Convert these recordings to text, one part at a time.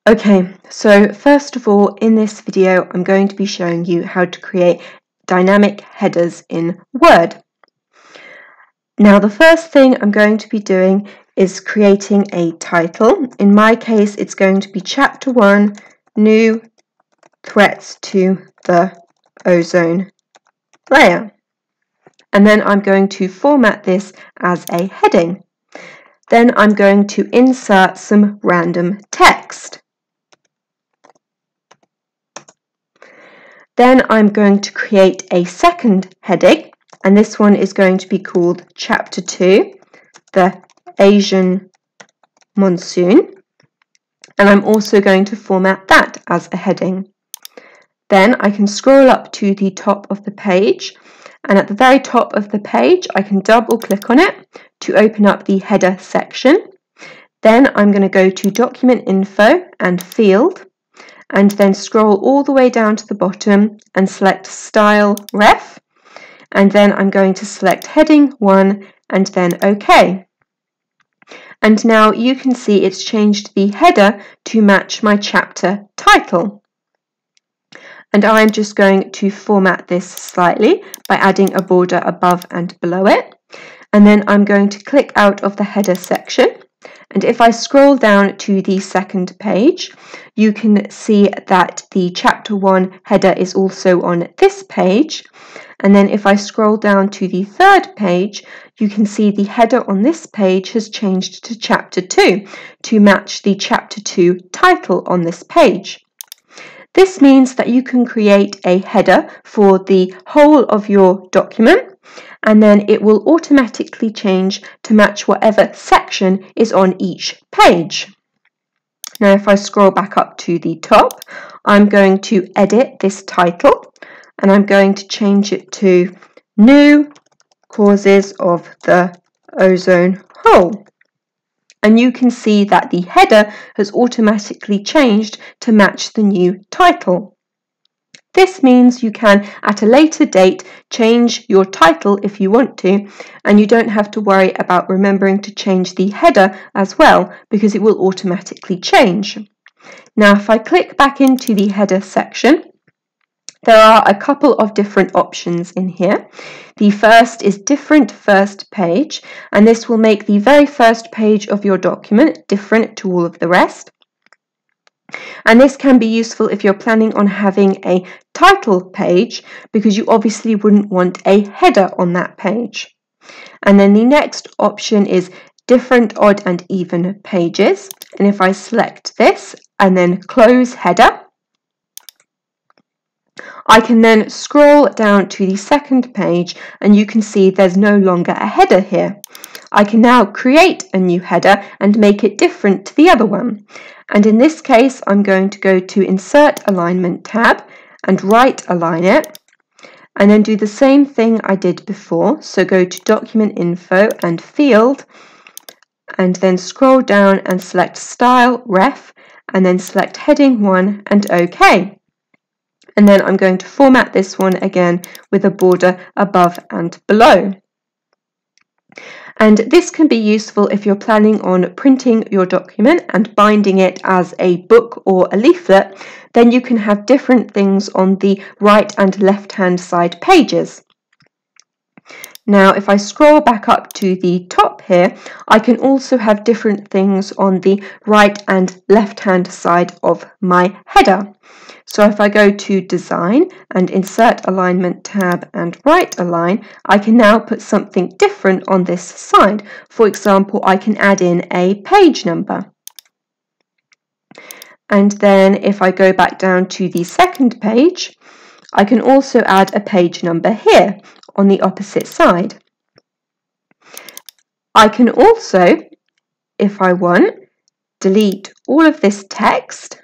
Okay, so first of all, in this video, I'm going to be showing you how to create dynamic headers in Word. Now, the first thing I'm going to be doing is creating a title. In my case, it's going to be Chapter 1, New Threats to the Ozone Layer. And then I'm going to format this as a heading. Then I'm going to insert some random text. Then I'm going to create a second heading, and this one is going to be called Chapter 2, the Asian Monsoon, and I'm also going to format that as a heading. Then I can scroll up to the top of the page, and at the very top of the page I can double click on it to open up the header section. Then I'm going to go to Document Info and Field, and then scroll all the way down to the bottom and select Style Ref, and then I'm going to select Heading 1 and then OK. And now you can see it's changed the header to match my chapter title. And I'm just going to format this slightly by adding a border above and below it. And then I'm going to click out of the header section. And if I scroll down to the second page, you can see that the Chapter 1 header is also on this page. And then if I scroll down to the third page, you can see the header on this page has changed to Chapter 2 to match the Chapter 2 title on this page. This means that you can create a header for the whole of your document, and then it will automatically change to match whatever section is on each page. Now, if I scroll back up to the top, I'm going to edit this title, and I'm going to change it to New Causes of the Ozone Hole. And you can see that the header has automatically changed to match the new title. This means you can, at a later date, change your title if you want to, and you don't have to worry about remembering to change the header as well, because it will automatically change. Now, if I click back into the header section, there are a couple of different options in here. The first is Different First Page, and this will make the very first page of your document different to all of the rest. And this can be useful if you're planning on having a title page, because you obviously wouldn't want a header on that page. And then the next option is Different Odd and Even Pages. And if I select this and then close header, I can then scroll down to the second page and you can see there's no longer a header here. I can now create a new header and make it different to the other one. And in this case, I'm going to go to Insert Alignment tab and right align it, and then do the same thing I did before. So go to Document Info and Field, and then scroll down and select Style Ref, and then select Heading 1 and OK. And then I'm going to format this one again with a border above and below. And this can be useful if you're planning on printing your document and binding it as a book or a leaflet. Then you can have different things on the right and left hand side pages. Now, if I scroll back up to the top here, I can also have different things on the right and left hand side of my header. So if I go to Design and Insert Alignment tab and Right Align, I can now put something different on this side. For example, I can add in a page number. And then if I go back down to the second page, I can also add a page number here on the opposite side. I can also, if I want, delete all of this text .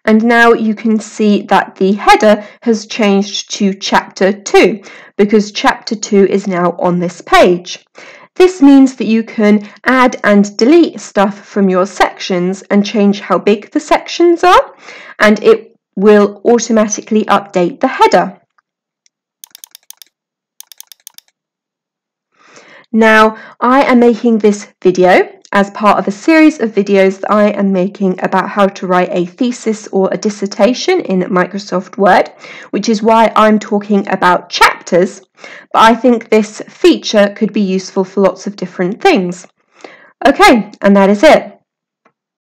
And now you can see that the header has changed to Chapter 2 because Chapter 2 is now on this page. This means that you can add and delete stuff from your sections and change how big the sections are, and it will automatically update the header. Now, I am making this video as part of a series of videos that I am making about how to write a thesis or a dissertation in Microsoft Word, which is why I'm talking about chapters, but I think this feature could be useful for lots of different things. Okay, and that is it.